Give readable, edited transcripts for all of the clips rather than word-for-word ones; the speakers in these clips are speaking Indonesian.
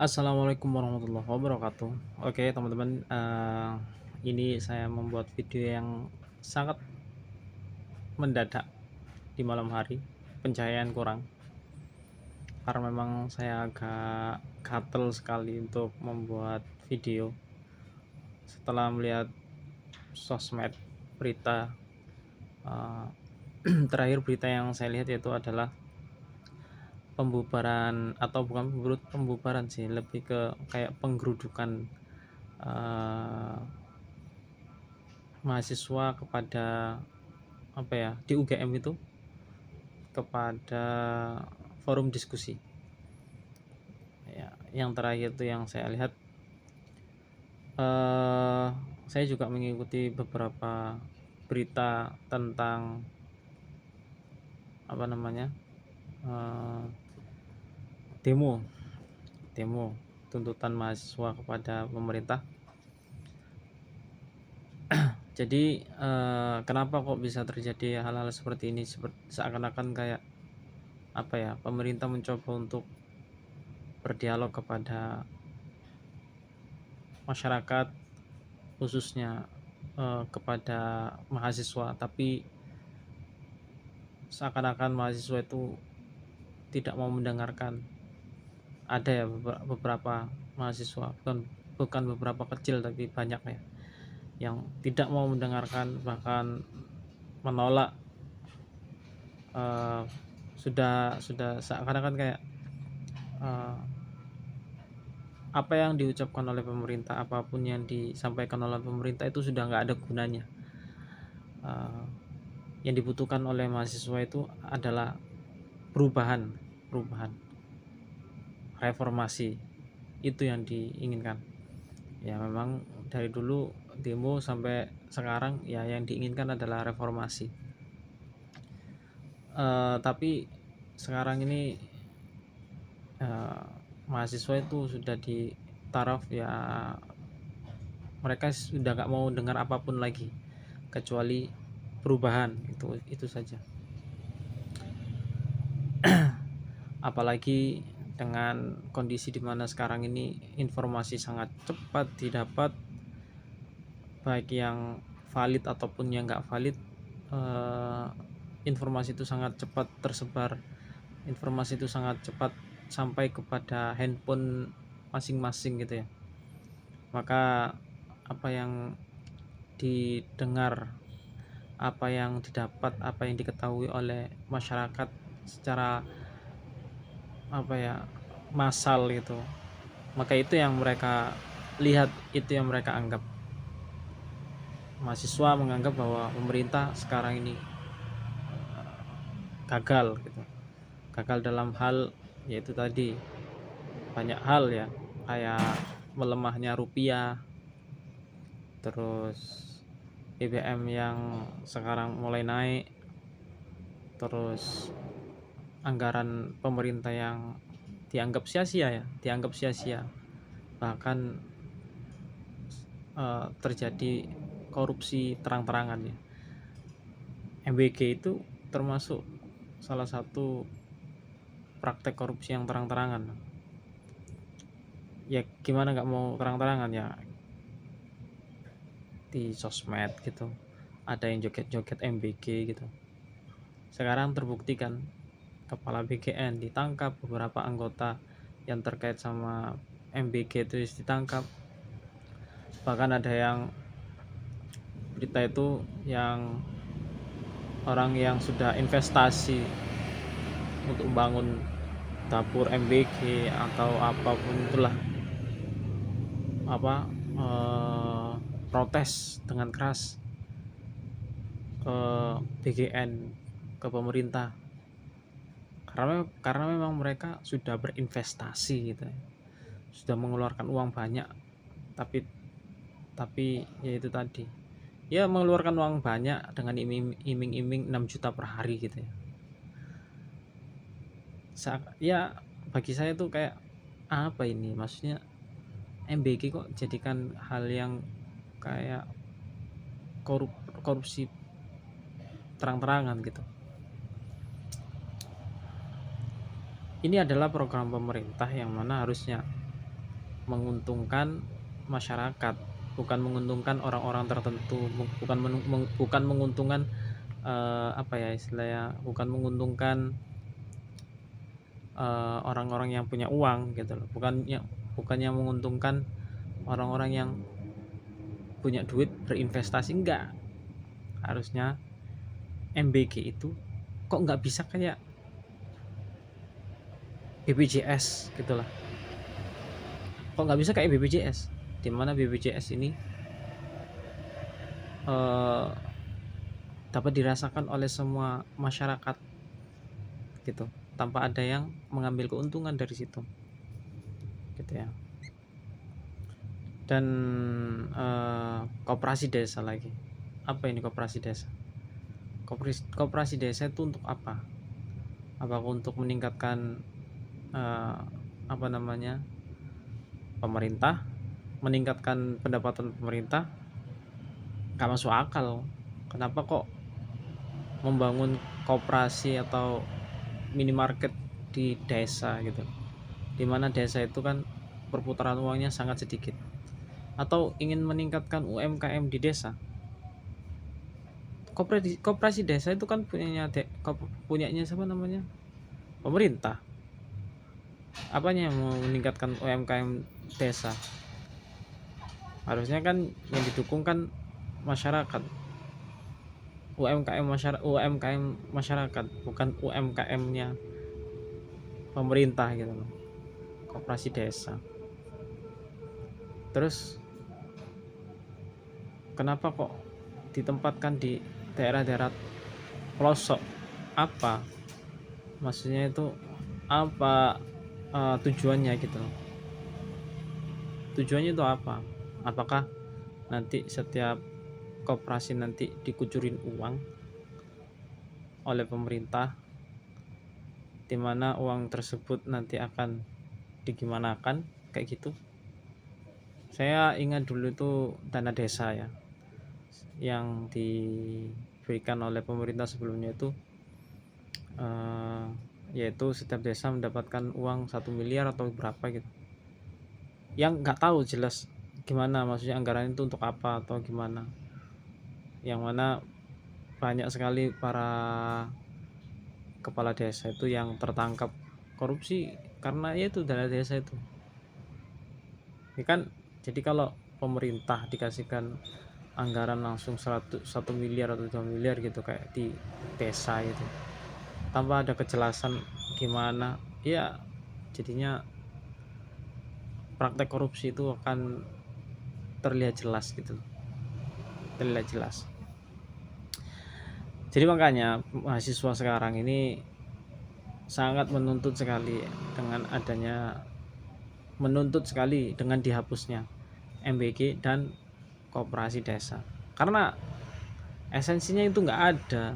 Assalamualaikum warahmatullahi wabarakatuh. Oke teman-teman, ini saya membuat video yang sangat mendadak di malam hari, pencahayaan kurang, karena memang saya agak gatel sekali untuk membuat video setelah melihat sosmed berita. eee, Terakhir berita yang saya lihat yaitu adalah pembubaran, atau bukan pembubaran sih, lebih ke kayak penggerudukan eee, mahasiswa kepada, apa ya, di UGM itu, kepada forum diskusi. Ya, yang terakhir itu yang saya lihat, eh saya juga mengikuti beberapa berita tentang, apa namanya, eh, demo demo tuntutan mahasiswa kepada pemerintah. Jadi kenapa kok bisa terjadi hal-hal seperti ini, seakan-akan kayak, apa ya, pemerintah mencoba untuk berdialog kepada masyarakat, khususnya kepada mahasiswa, tapi seakan-akan mahasiswa itu tidak mau mendengarkan. Ada ya beberapa mahasiswa, bukan bukan beberapa kecil tapi banyak ya, yang tidak mau mendengarkan, bahkan menolak. eh, sudah seakan-akan kayak, eh, apa yang diucapkan oleh pemerintah, apapun yang disampaikan oleh pemerintah itu sudah nggak ada gunanya. Eh, yang dibutuhkan oleh mahasiswa itu adalah perubahan, perubahan, reformasi. Itu yang diinginkan. Ya memang dari dulu demo sampai sekarang ya yang diinginkan adalah reformasi. Tapi sekarang ini, eh, mahasiswa itu sudah di taraf ya, mereka sudah nggak mau dengar apapun lagi kecuali perubahan. Itu saja. Apalagi dengan kondisi di mana sekarang ini informasi sangat cepat didapat, baik yang valid ataupun yang nggak valid. eh, Informasi itu sangat cepat tersebar, informasi itu sangat cepat sampai kepada handphone masing-masing gitu ya. Maka apa yang didengar, apa yang didapat, apa yang diketahui oleh masyarakat secara, apa ya, massal gitu, maka itu yang mereka lihat, itu yang mereka anggap. Mahasiswa menganggap bahwa pemerintah sekarang ini gagal gitu, gagal dalam hal, yaitu tadi, banyak hal ya, kayak melemahnya rupiah, terus BBM yang sekarang mulai naik, terus anggaran pemerintah yang dianggap sia-sia ya, dianggap sia-sia, bahkan terjadi korupsi terang-terangan ya. MBG itu termasuk salah satu praktek korupsi yang terang-terangan. Ya gimana nggak mau terang-terangan ya, di sosmed gitu ada yang joget-joget MBG gitu. Sekarang terbuktikan, kepala BGN ditangkap, beberapa anggota yang terkait sama MBG itu ditangkap. Bahkan ada yang berita itu yang orang yang sudah investasi untuk membangun dapur MBG atau apapun itulah, apa, eh, protes dengan keras ke BGN, ke pemerintah, karena memang mereka sudah berinvestasi gitu ya, sudah mengeluarkan uang banyak, tapi ya itu tadi, ya mengeluarkan uang banyak dengan iming-iming 6 juta per hari gitu ya. Ya bagi saya tuh kayak, apa ini maksudnya, MBG kok jadikan hal yang kayak korupsi terang-terangan gitu. Ini adalah program pemerintah yang mana harusnya menguntungkan masyarakat, bukan menguntungkan orang-orang tertentu, bukan menguntungkan apa ya istilahnya, bukan menguntungkan orang-orang yang punya uang gitu loh, bukannya menguntungkan orang-orang yang punya duit berinvestasi, enggak. Harusnya MBG itu kok nggak bisa kayak BPJS gitulah, kok nggak bisa kayak BPJS, di mana BPJS ini eh, dapat dirasakan oleh semua masyarakat gitu, tanpa ada yang mengambil keuntungan dari situ gitu ya. Dan koperasi desa lagi, apa ini koperasi desa? Koperasi desa itu untuk apa? Apakah untuk meningkatkan eh, apa namanya, pemerintah, meningkatkan pendapatan pemerintah? Gak masuk akal. Kenapa kok membangun koperasi atau minimarket di desa gitu, dimana desa itu kan perputaran uangnya sangat sedikit, atau ingin meningkatkan UMKM di desa? Koperasi desa itu kan punyanya siapa namanya, pemerintah. Apanya yang mau meningkatkan UMKM desa? Harusnya kan yang didukung kan masyarakat, UMKM masyarakat, bukan UMKM-nya pemerintah gitu loh. Koperasi desa. Terus kenapa kok ditempatkan di daerah-daerah pelosok? Apa maksudnya itu, apa tujuannya gitu loh? Tujuannya itu apa? Apakah nanti setiap koperasi nanti dikucurin uang oleh pemerintah, di mana uang tersebut nanti akan digimanakan kayak gitu? Saya ingat dulu itu dana desa ya, yang diberikan oleh pemerintah sebelumnya itu yaitu setiap desa mendapatkan uang 1 miliar atau berapa gitu, yang nggak tahu jelas gimana maksudnya anggaran itu untuk apa atau gimana, yang mana banyak sekali para kepala desa itu yang tertangkap korupsi karena ya itu dana desa itu ya kan. Jadi kalau pemerintah dikasihkan anggaran langsung 1 miliar atau 2 miliar gitu kayak di desa itu, tanpa ada kejelasan gimana ya, jadinya praktek korupsi itu akan terlihat jelas gitu, terlihat jelas. Jadi makanya mahasiswa sekarang ini sangat menuntut sekali dengan dihapusnya MBG dan koperasi desa, karena esensinya itu nggak ada.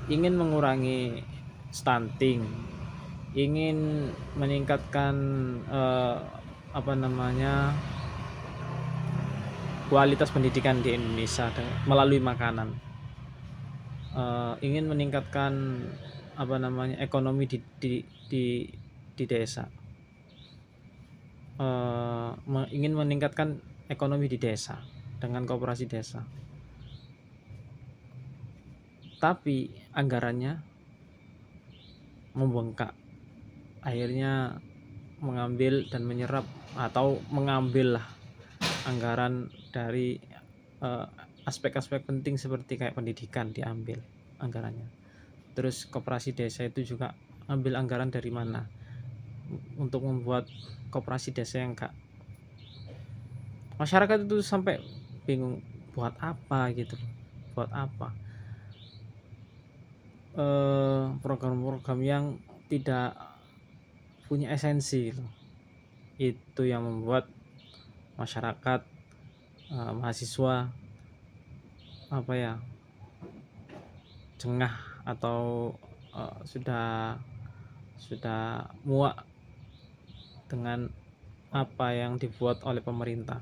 Ingin mengurangi stunting, ingin meningkatkan apa namanya, kualitas pendidikan di Indonesia melalui makanan, ingin meningkatkan apa namanya, ekonomi di desa, ingin meningkatkan ekonomi di desa dengan koperasi desa, tapi anggarannya membengkak, akhirnya mengambil dan menyerap atau mengambil lah anggaran dari aspek-aspek penting seperti kayak pendidikan, diambil anggarannya. Terus koperasi desa itu juga ambil anggaran dari mana untuk membuat koperasi desa yang enggak, masyarakat itu sampai bingung buat apa gitu, buat apa program-program yang tidak punya esensi gitu. Itu yang membuat masyarakat, mahasiswa apa ya, jengah atau sudah muak dengan apa yang dibuat oleh pemerintah.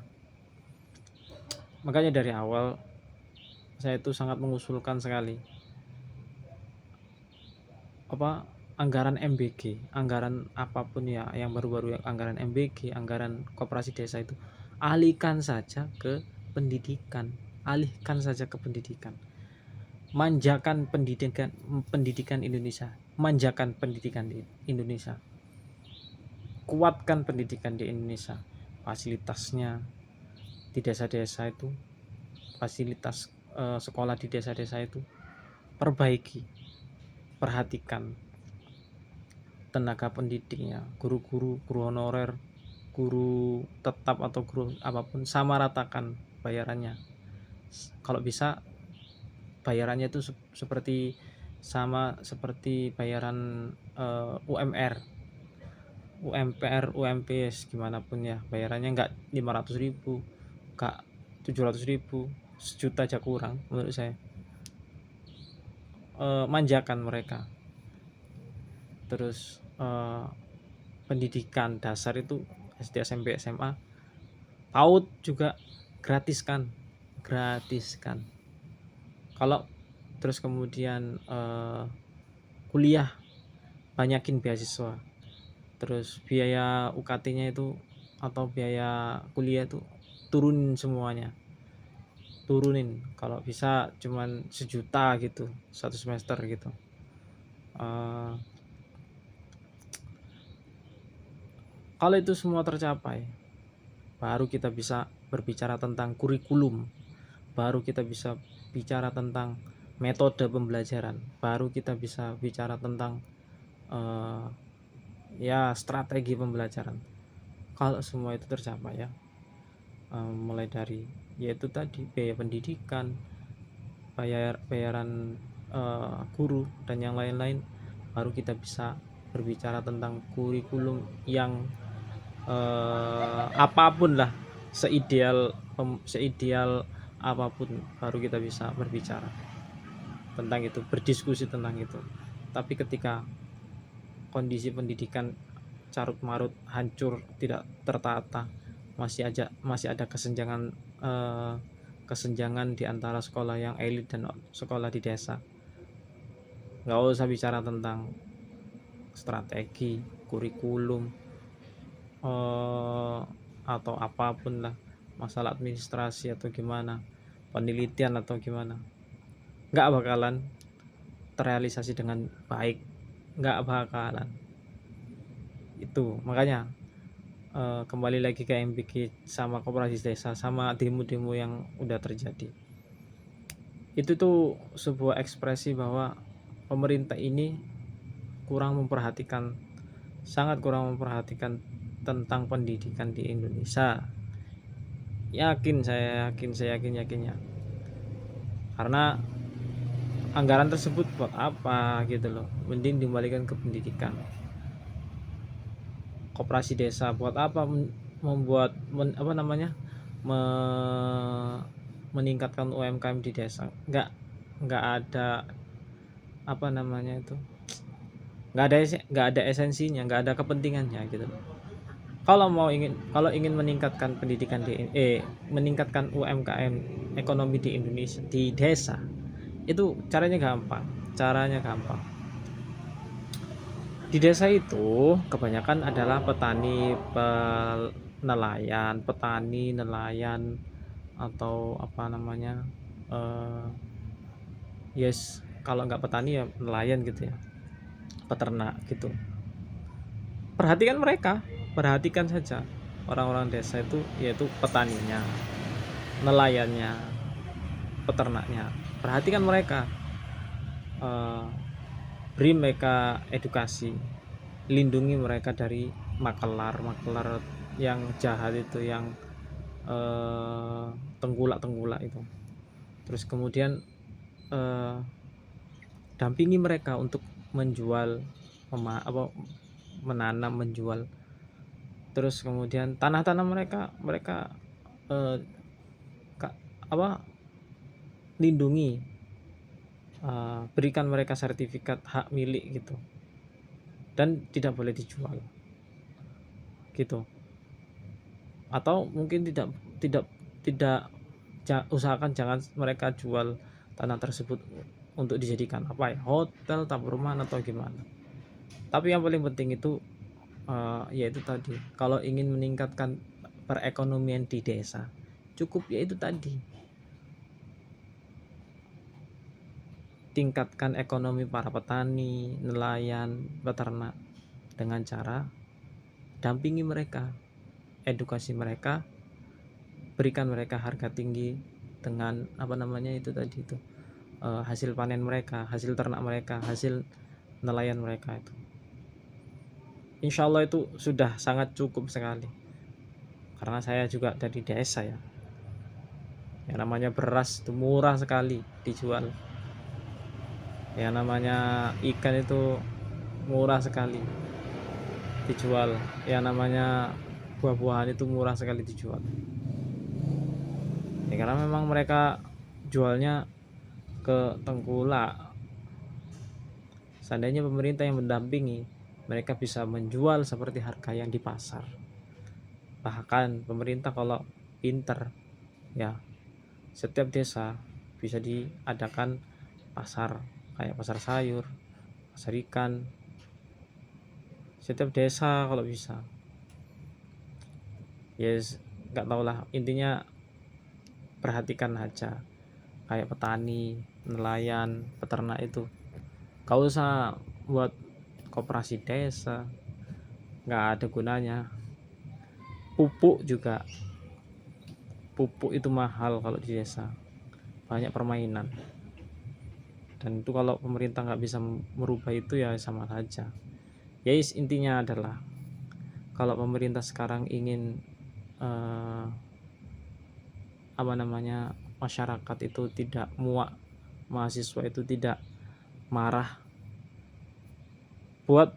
Makanya dari awal saya itu sangat mengusulkan sekali apa anggaran MBG, anggaran apapun ya yang baru-baru, yang anggaran MBG, anggaran koperasi desa itu alihkan saja ke pendidikan, alihkan saja ke pendidikan. Manjakan pendidikan Indonesia, manjakan pendidikan di Indonesia, kuatkan pendidikan di Indonesia, fasilitasnya di desa-desa itu, fasilitas sekolah di desa-desa itu perbaiki, perhatikan tenaga pendidiknya, guru-guru, guru honorer, guru tetap atau guru apapun, sama ratakan bayarannya. Kalau bisa bayarannya itu seperti sama seperti bayaran UMR, UMPS gimana pun ya, bayarannya nggak 500.000, nggak 700.000, sejuta aja kurang menurut saya. Manjakan mereka. Terus pendidikan dasar itu SD, SMP, SMA, PAUD juga gratiskan. Kalau terus kemudian kuliah, banyakin beasiswa. Terus biaya UKT-nya itu atau biaya kuliah itu turunin semuanya, turunin. Kalau bisa cuman 1 juta gitu satu semester gitu. Kalau itu semua tercapai, baru kita bisa berbicara tentang kurikulum, baru kita bisa bicara tentang metode pembelajaran, baru kita bisa bicara tentang ya strategi pembelajaran. Kalau semua itu tercapai ya, mulai dari yaitu tadi biaya pendidikan, bayaran guru dan yang lain-lain, baru kita bisa berbicara tentang kurikulum yang apapun lah, seideal apapun, baru kita bisa berbicara tentang itu, berdiskusi tentang itu. Tapi ketika kondisi pendidikan carut marut, hancur, tidak tertata, masih ada kesenjangan di antara sekolah yang elit dan sekolah di desa, nggak usah bicara tentang strategi, kurikulum, atau apapun lah, masalah administrasi atau gimana, penelitian atau gimana, nggak bakalan terrealisasi dengan baik, nggak bakalan. Itu makanya kembali lagi ke MBG sama koperasi desa sama demo-demo yang udah terjadi, itu tuh sebuah ekspresi bahwa pemerintah ini sangat kurang memperhatikan tentang pendidikan di Indonesia. Saya yakinnya, karena anggaran tersebut buat apa gitu loh, mending dikembalikan ke pendidikan. Koperasi desa buat apa meningkatkan UMKM di desa? Nggak ada nggak ada esensinya, nggak ada kepentingannya gitu loh. Kalau ingin meningkatkan meningkatkan UMKM, ekonomi di Indonesia, di desa, itu caranya gampang. Di desa itu kebanyakan adalah petani, nelayan atau kalau nggak petani ya nelayan gitu ya, peternak gitu. Perhatikan saja orang-orang desa itu, yaitu petaninya, nelayannya, peternaknya. Perhatikan mereka, beri mereka edukasi, lindungi mereka dari makelar yang jahat itu, yang tenggulak itu. Terus kemudian dampingi mereka untuk menjual, menanam, menjual. Terus kemudian tanah mereka lindungi, berikan mereka sertifikat hak milik gitu, dan tidak boleh dijual gitu. Atau mungkin usahakan jangan mereka jual tanah tersebut untuk dijadikan hotel, tabur rumah atau gimana. Tapi yang paling penting itu yaitu tadi, kalau ingin meningkatkan perekonomian di desa, cukup yaitu tadi, tingkatkan ekonomi para petani, nelayan, peternak dengan cara dampingi mereka, edukasi mereka, berikan mereka harga tinggi dengan itu tadi itu, hasil panen mereka, hasil ternak mereka, hasil nelayan mereka itu. Insya Allah itu sudah sangat cukup sekali. Karena saya juga dari desa ya. Yang namanya beras itu murah sekali dijual. Yang namanya ikan itu murah sekali dijual. Yang namanya buah-buahan itu murah sekali dijual. Ya karena memang mereka jualnya ke tengkulak. Seandainya pemerintah yang mendampingi, mereka bisa menjual seperti harga yang di pasar. Bahkan pemerintah kalau pinter ya, setiap desa bisa diadakan pasar, kayak pasar sayur, pasar ikan, setiap desa kalau bisa. Yes, nggak tahu lah, intinya perhatikan aja kayak petani, nelayan, peternak itu. Gak usah buat koperasi desa, nggak ada gunanya. Pupuk itu mahal kalau di desa, banyak permainan. Dan itu kalau pemerintah nggak bisa merubah itu ya sama saja. Yes, intinya adalah kalau pemerintah sekarang ingin masyarakat itu tidak muak, mahasiswa itu tidak marah, buat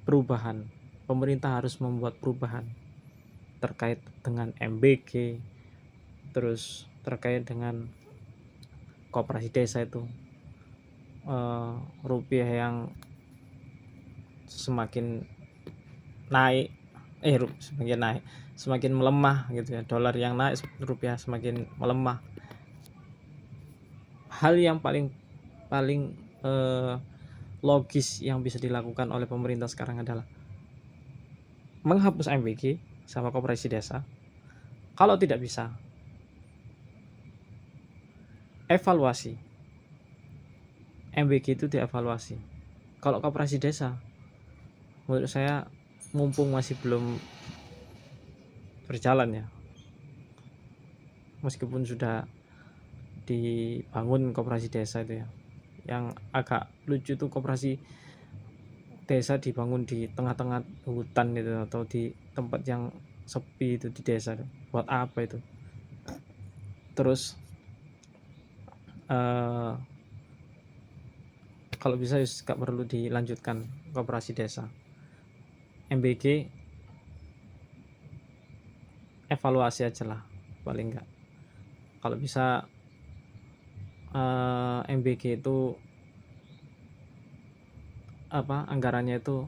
perubahan. Pemerintah harus membuat perubahan terkait dengan MBG, terus terkait dengan koperasi desa itu, rupiah yang semakin naik, semakin melemah gitu ya, dolar yang naik, rupiah semakin melemah. Hal yang paling logis yang bisa dilakukan oleh pemerintah sekarang adalah menghapus MBG sama koperasi desa. Kalau tidak bisa, evaluasi. MBG itu dievaluasi. Kalau koperasi desa, menurut saya mumpung masih belum berjalan ya, meskipun sudah dibangun koperasi desa itu ya, yang agak lucu tuh koperasi desa dibangun di tengah-tengah hutan itu, atau di tempat yang sepi itu di desa. Buat apa itu? Terus kalau bisa gak perlu dilanjutkan koperasi desa. MBG evaluasi aja lah paling enggak. Kalau bisa MBG itu anggarannya itu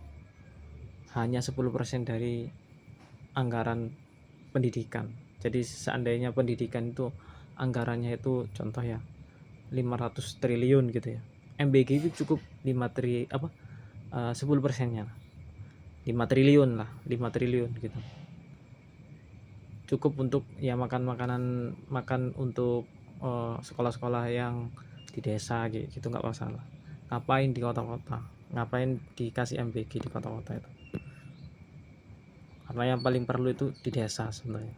hanya 10% dari anggaran pendidikan. Jadi seandainya pendidikan itu anggarannya itu contoh ya 500 triliun gitu ya, MBG itu cukup 10%-nya 5 triliun lah, 5 triliun gitu. Cukup untuk ya makan untuk sekolah-sekolah yang di desa gitu nggak masalah. Ngapain di kota-kota, ngapain dikasih MBG di kota-kota itu? Karena yang paling perlu itu di desa sebenarnya,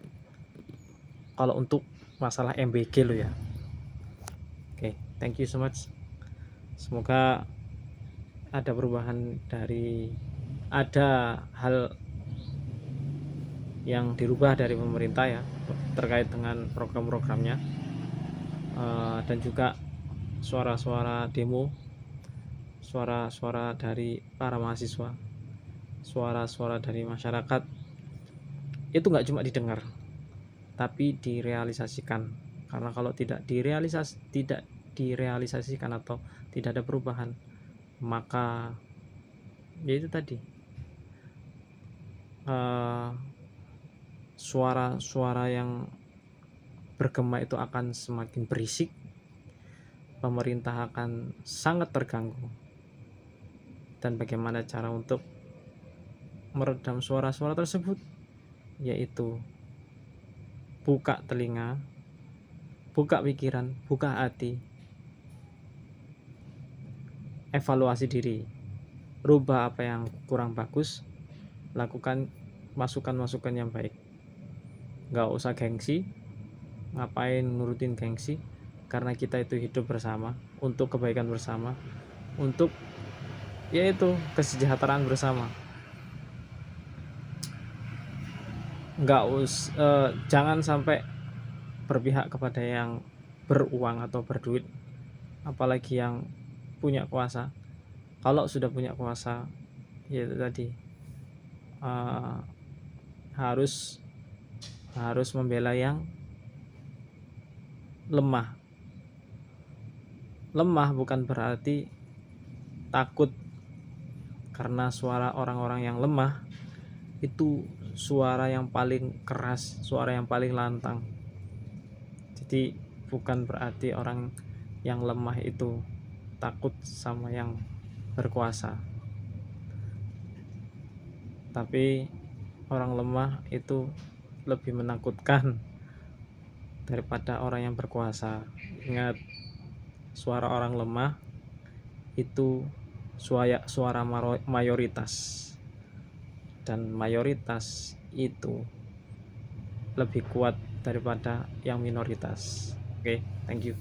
kalau untuk masalah MBG lo ya. Oke, thank you so much. Semoga ada perubahan, ada hal yang dirubah dari pemerintah ya terkait dengan program-programnya, dan juga suara-suara demo, suara-suara dari para mahasiswa, suara-suara dari masyarakat itu nggak cuma didengar tapi direalisasikan. Karena kalau tidak direalisasikan atau tidak ada perubahan, maka ya itu tadi, suara-suara yang bergema itu akan semakin berisik, pemerintah akan sangat terganggu. Dan bagaimana cara untuk meredam suara-suara tersebut? Yaitu buka telinga, buka pikiran, buka hati, evaluasi diri, rubah apa yang kurang bagus, lakukan masukan-masukan yang baik. Gak usah gengsi. Ngapain nurutin gengsi? Karena kita itu hidup bersama untuk kebaikan bersama, untuk yaitu kesejahteraan bersama. Jangan sampai berpihak kepada yang beruang atau berduit, apalagi yang punya kuasa. Kalau sudah punya kuasa, ya itu tadi, harus membela yang lemah. Lemah bukan berarti takut, karena suara orang-orang yang lemah itu suara yang paling keras, suara yang paling lantang. Jadi bukan berarti orang yang lemah itu takut sama yang berkuasa, tapi orang lemah itu lebih menakutkan daripada orang yang berkuasa. Ingat, suara orang lemah itu suara mayoritas, dan mayoritas itu lebih kuat daripada yang minoritas. Oke, thank you.